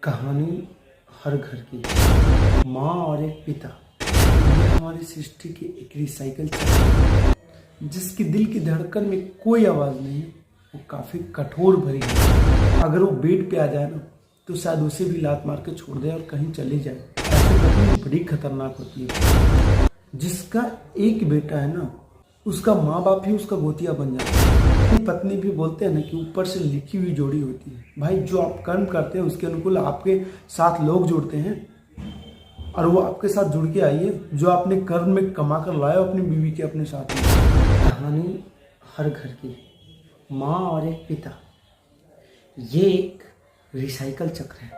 कहानी हर घर की माँ और एक पिता। ये हमारी सृष्टि की एक रिसाइकल चक्र जिसकी दिल की धड़कन में कोई आवाज नहीं है। वो काफी कठोर भरी है। अगर वो बेड पे आ जाए ना तो शायद उसे भी लात मार के छोड़ दे और कहीं चली जाए। ऐसी घटना बड़ी खतरनाक होती है। जिसका एक बेटा है ना, उसका माँ बाप ही उसका गोतिया बन जाता है। अपनी पत्नी भी बोलते हैं ना कि ऊपर से लिखी हुई जोड़ी होती है। भाई जो आप कर्म करते हैं उसके अनुकूल आपके साथ लोग जुड़ते हैं और वो आपके साथ जुड़ के आई है। जो आपने कर्म में कमा कर लाए अपनी बीवी के अपने साथ में। कहानी हर घर की माँ और एक पिता। ये एक रिसाइकल चक्र है।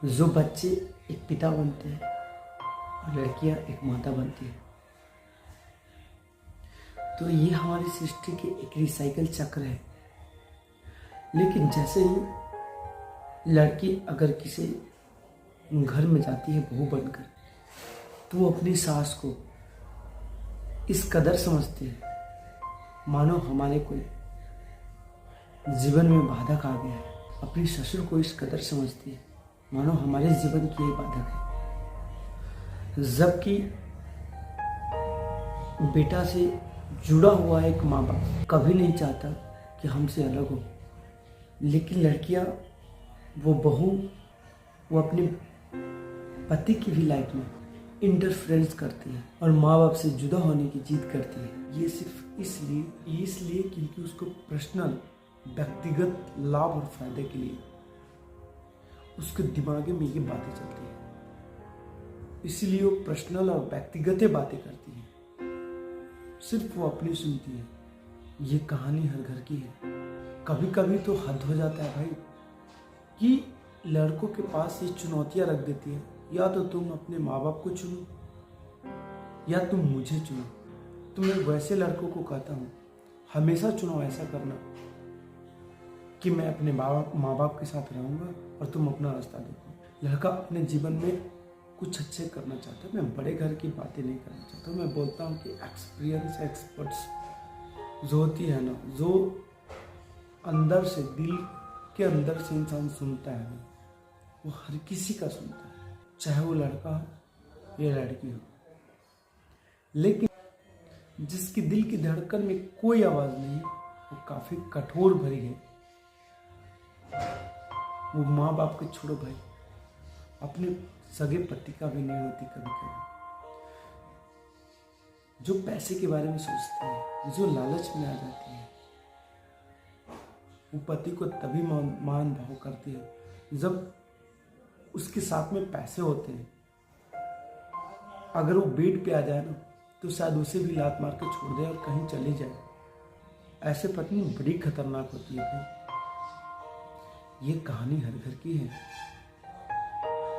जो बच्चे एक पिता बनते हैं और लड़कियां एक माता बनती है। तो ये हमारी सृष्टि के एक रिसाइकल चक्र है। लेकिन जैसे ही लड़की अगर किसी घर में जाती है बहू बनकर, तो वो अपनी सास को इस कदर समझती है मानो हमारे कोई जीवन में बाधक आ गया है। अपने ससुर को इस कदर समझती है मानो हमारे जीवन की एक बाधक है। जबकि बेटा से जुड़ा हुआ एक माँ बाप कभी नहीं चाहता कि हमसे अलग हो। लेकिन लड़कियां, वो बहू, वो अपने पति की भी लाइफ में इंटरफेरेंस करती है और माँ बाप से जुदा होने की जिद करती है। ये सिर्फ इसलिए क्योंकि उसको पर्सनल व्यक्तिगत लाभ और फायदे के लिए उसके दिमाग में ये बातें चलती है। इसलिए वो पर्सनल और व्यक्तिगत बातें करती है, सिर्फ वो अपनी सुनती है। ये कहानी हर घर की है। कभी कभी तो हद हो जाता है भाई कि लड़कों के पास ये चुनौतियां रख देती है, या तो तुम अपने माँ बाप को चुनो या तुम मुझे चुनो। तो मैं वैसे लड़कों को कहता हूँ, हमेशा चुनो ऐसा करना कि मैं अपने माँ बाप के साथ रहूँगा और तुम अपना रास्ता देखो। लड़का अपने जीवन में कुछ अच्छे करना चाहता है। मैं बड़े घर की बातें नहीं करना चाहता। मैं बोलता हूँ कि एक्सपीरियंस एक्सपर्ट्स जो होती है ना, जो अंदर से, दिल के अंदर से इंसान सुनता है ना, वो हर किसी का सुनता है, चाहे वो लड़का हो या लड़की हो। लेकिन जिसकी दिल की धड़कन में कोई आवाज नहीं है, वो काफी कठोर भरी है। वो माँ बाप के छोड़ो भाई, अपने सगे पति का भी नहीं होती कभी कभी। जो पैसे के बारे में सोचती है, जो लालच में आ जाती है, वो पति को तभी मान भाव करती है जब उसके साथ में पैसे होते हैं। अगर वो बेड पे आ जाए ना तो शायद उसे भी लात मार के छोड़ दे और कहीं चली जाए। ऐसे पत्नी बड़ी खतरनाक होती है भाई। ये कहानी हर घर की है।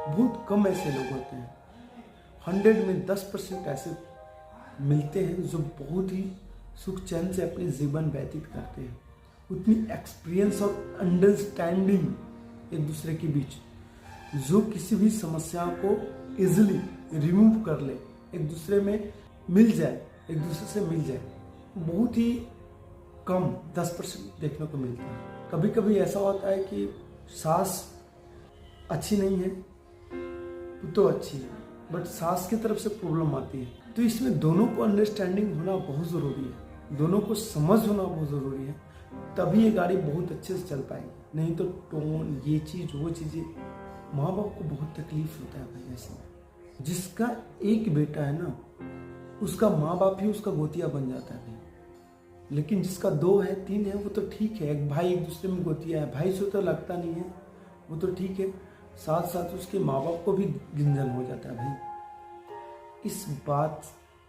बहुत कम ऐसे लोग होते हैं, 100 में 10% ऐसे मिलते हैं जो बहुत ही सुख चैन से अपने जीवन व्यतीत करते हैं। उतनी एक्सपीरियंस और अंडरस्टैंडिंग एक दूसरे के बीच, जो किसी भी समस्या को इजिली रिमूव कर ले, एक दूसरे में मिल जाए, एक दूसरे से मिल जाए। बहुत ही कम 10% देखने को मिलता है। कभी कभी ऐसा होता है कि सास अच्छी नहीं है तो अच्छी है, बट सास की तरफ से प्रॉब्लम आती है। तो इसमें दोनों को अंडरस्टैंडिंग होना बहुत ज़रूरी है, दोनों को समझ होना बहुत ज़रूरी है। तभी ये गाड़ी बहुत अच्छे से चल पाएगी। नहीं तो टोन, ये चीज़, वो चीज़ें, माँ बाप को बहुत तकलीफ होता है भाई ऐसे में। जिसका एक बेटा है ना, उसका माँ बाप ही उसका गोतिया बन जाता है भाई। लेकिन जिसका 2 है, 3 है, वो तो ठीक है। एक भाई एक दूसरे में गोतिया है, भाई से तो लगता नहीं है, वो तो ठीक है। साथ साथ उसके माँ बाप को भी गिंजन हो जाता है भाई। इस बात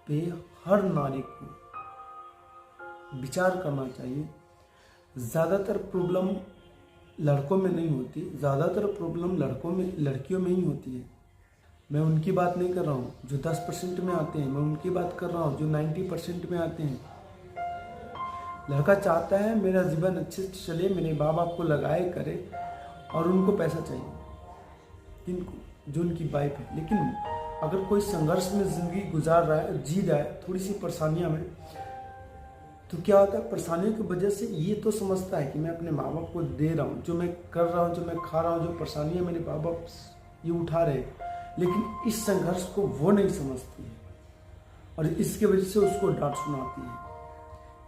पे हर नारी को विचार करना चाहिए। ज़्यादातर प्रॉब्लम लड़कों में नहीं होती, ज़्यादातर प्रॉब्लम लड़कियों में ही होती है। मैं उनकी बात नहीं कर रहा हूँ जो 10% में आते हैं, मैं उनकी बात कर रहा हूँ जो 90% में आते हैं। लड़का चाहता है मेरा जीवन अच्छे से चले, मेरे माँ बाप को लगाए करे और उनको पैसा चाहिए, इनको जो उनकी वाइफ है। लेकिन अगर कोई संघर्ष में जिंदगी गुजार रहा है, जी रहा है, थोड़ी सी परेशानियां में, तो क्या होता है, परेशानियों की वजह से ये तो समझता है कि मैं अपने माँ बाप को दे रहा हूँ, जो मैं कर रहा हूँ, जो मैं खा रहा हूँ, जो परेशानियाँ मेरे माँ बाप ये उठा रहे, लेकिन इस संघर्ष को वो नहीं समझती है और इसके वजह से उसको डांट सुनाती है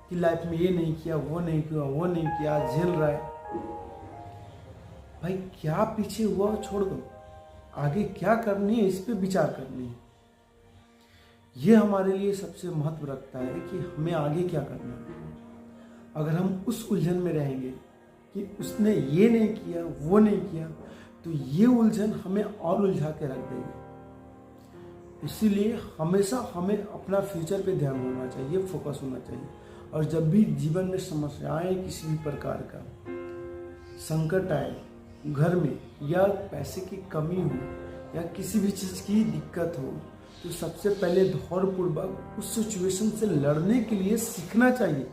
कि लाइफ में ये नहीं किया, वो नहीं किया, वो नहीं किया, झेल रहा है। भाई क्या पीछे हुआ छोड़ दो, आगे क्या करनी है इस पे विचार करनी है। ये हमारे लिए सबसे महत्व रखता है कि हमें आगे क्या करना है। अगर हम उस उलझन में रहेंगे कि उसने ये नहीं किया, वो नहीं किया, तो ये उलझन हमें और उलझा के रख देगी। इसीलिए हमेशा हमें अपना फ्यूचर पे ध्यान होना चाहिए, फोकस होना चाहिए। और जब भी जीवन में समस्याएं किसी भी प्रकार का संकट आए, घर में या पैसे की कमी हो या किसी भी चीज़ की दिक्कत हो, तो सबसे पहले धैर्यपूर्वक उस सिचुएशन से लड़ने के लिए सीखना चाहिए।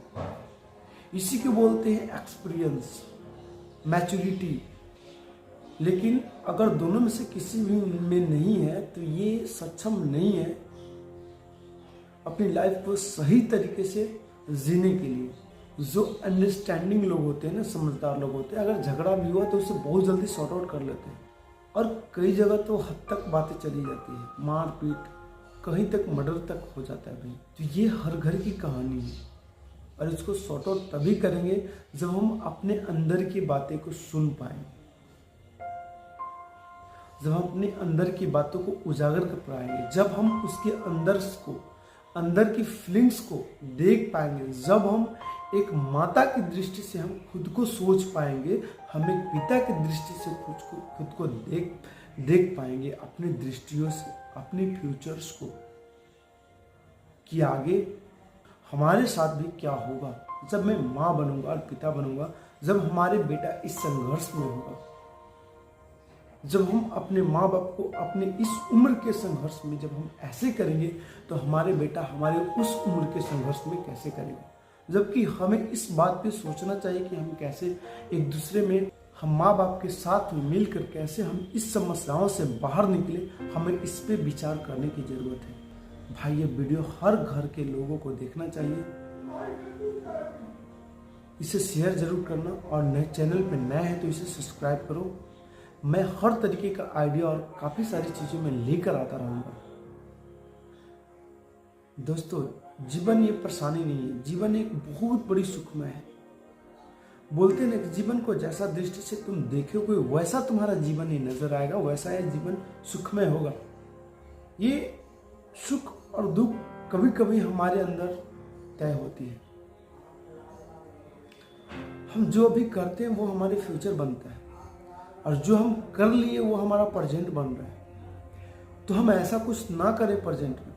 इसी को बोलते हैं एक्सपीरियंस, मैच्योरिटी। लेकिन अगर दोनों में से किसी भी में नहीं है तो ये सक्षम नहीं है अपनी लाइफ को सही तरीके से जीने के लिए। जो अंडरस्टैंडिंग लोग होते हैं ना, समझदार लोग होते हैं, अगर झगड़ा भी हुआ तो उसे बहुत जल्दी सॉर्ट आउट कर लेते हैं। और कई जगह तो हद तक बातें चली जाती है, मार पीट, कहीं तक मर्डर तक हो जाता है भाई। तो ये हर घर की कहानी है और इसको सॉर्ट आउट तभी करेंगे जब हम अपने अंदर की बातें को सुन पाएंगे, जब हम अपने अंदर की बातों को उजागर कर पाएंगे, जब हम उसके अंदर की फीलिंग्स को देख पाएंगे, जब हम एक माता की दृष्टि से हम खुद को सोच पाएंगे, हम एक पिता की दृष्टि से खुद को देख पाएंगे, अपनी दृष्टियों से, अपने फ्यूचर्स को, कि आगे हमारे साथ भी क्या होगा जब मैं माँ बनूंगा और पिता बनूंगा, जब हमारे बेटा इस संघर्ष में होगा, जब हम अपने माँ बाप को अपने इस उम्र के संघर्ष में जब हम ऐसे करेंगे तो हमारे बेटा हमारे उस उम्र के संघर्ष में कैसे करेंगे। जबकि हमें इस बात पे सोचना चाहिए कि हम कैसे एक दूसरे में, हम माँ बाप के साथ में मिलकर कैसे हम इस समस्याओं से बाहर निकले, हमें इस पे विचार करने की जरूरत है। भाई ये वीडियो हर घर के लोगों को देखना चाहिए, इसे शेयर जरूर करना और नए चैनल पे नए हैं तो इसे सब्सक्राइब करो। मैं हर तरीके का आइडिया और काफ़ी सारी चीज़ें मैं लेकर आता रहूँगा। दोस्तों जीवन ये परेशानी नहीं है, जीवन एक बहुत बड़ी सुखमय है। बोलते हैं ना कि जीवन को जैसा दृष्टि से तुम देखोगे वैसा तुम्हारा जीवन ही नजर आएगा, वैसा ये जीवन सुखमय होगा। ये सुख और दुख कभी कभी हमारे अंदर तय होती है। हम जो भी करते हैं वो हमारे फ्यूचर बनता है और जो हम कर लिए वो हमारा प्रेजेंट बन रहा है। तो हम ऐसा कुछ ना करें प्रेजेंट में,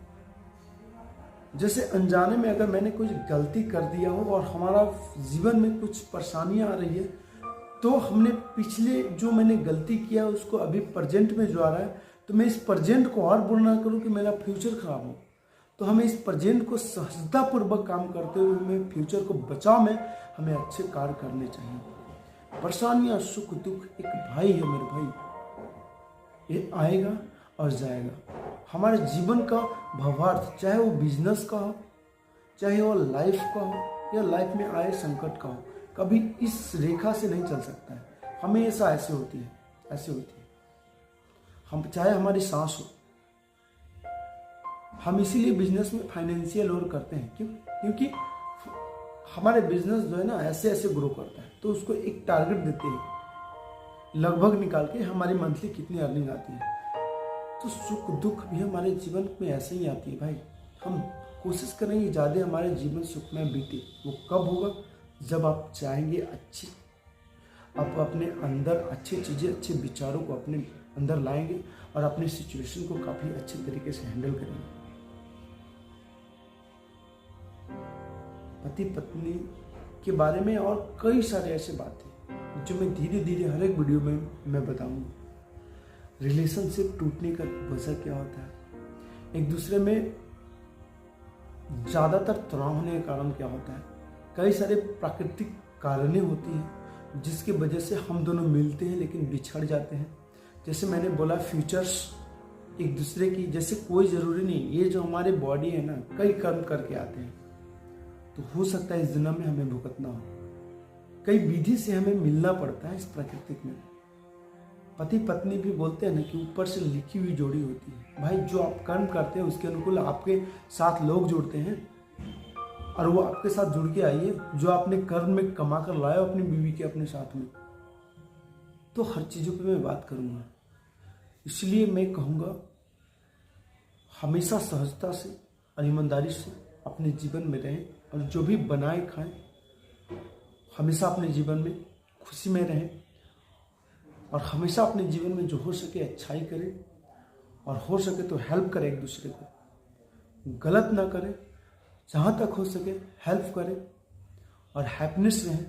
जैसे अनजाने में अगर मैंने कुछ गलती कर दिया हो और हमारा जीवन में कुछ परेशानियां आ रही है, तो हमने पिछले जो मैंने गलती किया उसको अभी प्रेजेंट में जो आ रहा है, तो मैं इस प्रेजेंट को और बुरा ना करूं कि मेरा फ्यूचर खराब हो। तो हमें इस प्रेजेंट को सहजतापूर्वक काम करते हुए हमें फ्यूचर को बचाव में हमें अच्छे कार्य करने चाहिए। परेशानियां, सुख दुख एक भाई है मेरे भाई, ये आएगा और जाएगा। हमारे जीवन का भावार्थ, चाहे वो बिजनेस का हो, चाहे वो लाइफ का हो या लाइफ में आए संकट का हो, कभी इस रेखा से नहीं चल सकता है। हमेशा ऐसे होती है, ऐसे होती है। हम चाहे हमारी सांस हो, हम इसीलिए बिजनेस में फाइनेंशियल और करते हैं, क्योंकि हमारे बिजनेस जो है ना ऐसे ऐसे ग्रो करता है, तो उसको एक टारगेट देते हैं, लगभग निकाल के हमारी मंथली कितनी अर्निंग आती है। तो सुख दुख भी हमारे जीवन में ऐसे ही आती है भाई। हम कोशिश करेंगे ज़्यादा हमारे जीवन सुख में बीते। वो कब होगा? जब आप चाहेंगे आप अपने अंदर अच्छी चीज़ें, अच्छे विचारों को अपने अंदर लाएंगे और अपनी सिचुएशन को काफ़ी अच्छे तरीके से हैंडल करेंगे। पति पत्नी के बारे में और कई सारे ऐसे बातें जो मैं धीरे धीरे हर एक वीडियो में मैं बताऊंगा। रिलेशनशिप टूटने का वजह क्या होता है, एक दूसरे में ज़्यादातर तनाव होने का कारण क्या होता है, कई सारे प्राकृतिक कारणें होती हैं जिसकी वजह से हम दोनों मिलते हैं लेकिन बिछड़ जाते हैं। जैसे मैंने बोला फ्यूचर्स एक दूसरे की, जैसे कोई ज़रूरी नहीं, ये जो हमारे बॉडी है ना कई कर्म करके आते हैं। तो हो सकता है इस जन्म में हमें भुगतना हो। कई विधि से हमें मिलना पड़ता है इस प्राकृतिक में। पति पत्नी भी बोलते हैं ना कि ऊपर से लिखी हुई जोड़ी होती है। भाई जो आप कर्म करते हैं उसके अनुकूल आपके साथ लोग जुड़ते हैं, और वो आपके साथ जुड़ के आई है जो आपने कर्म में कमा कर लाए हो अपनी बीवी के अपने साथ में। तो हर चीज़ों पे मैं बात करूँगा, इसलिए मैं कहूँगा हमेशा सहजता से और ईमानदारी से अपने जीवन में रहें, और जो भी बनाए खाएं हमेशा अपने जीवन में खुशी में रहें, और हमेशा अपने जीवन में जो हो सके अच्छाई करें, और हो सके तो हेल्प करें एक दूसरे को, गलत ना करें, जहाँ तक हो सके हेल्प करें, और हैप्पीनेस रहें,